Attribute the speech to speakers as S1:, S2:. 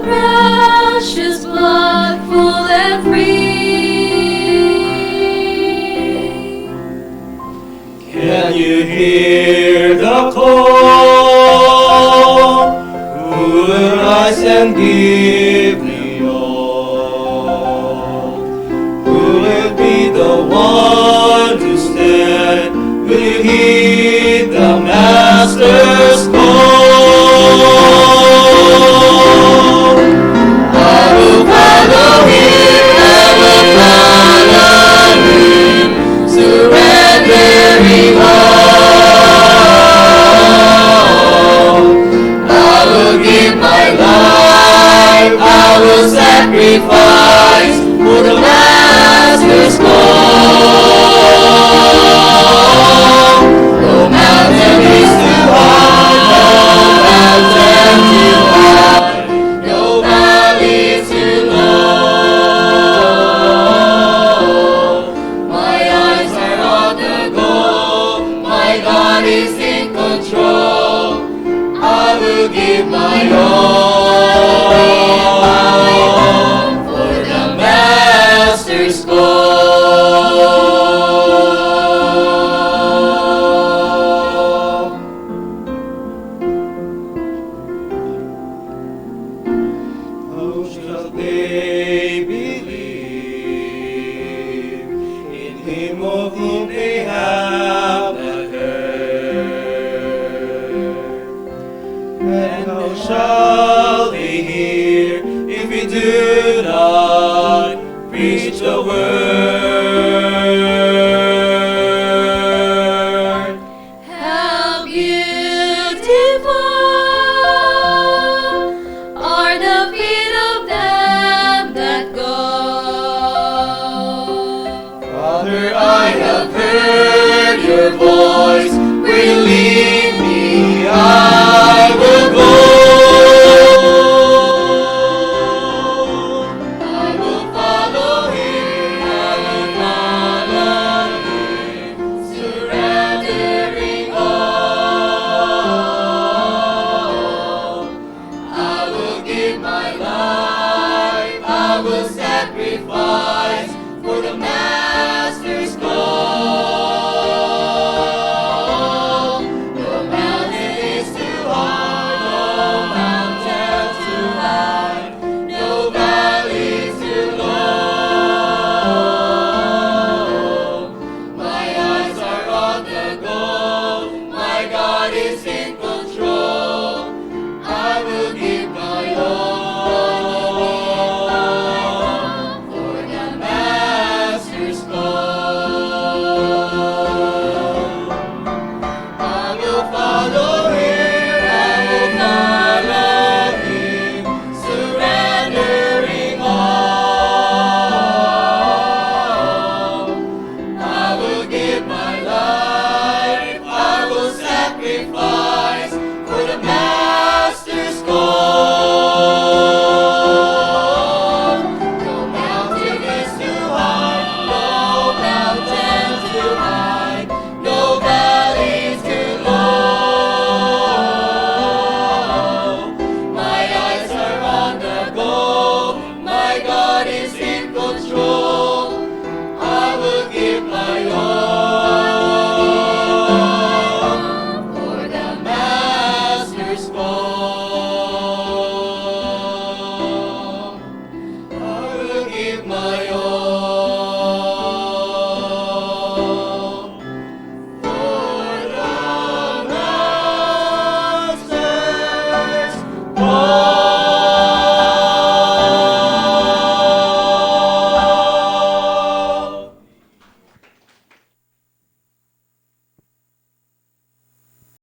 S1: precious blood full and free.
S2: Can you hear the call? Who will rise and give me all? Who will be the one to stand? Will you heed the Master's call? I will follow him, I will follow him, surrendering all. I will give my life, I will sacrifice for the Master's call. No mountain is too high, no mountain too high, no valley too low. My eyes are on the goal, my God is in control. I will give my all.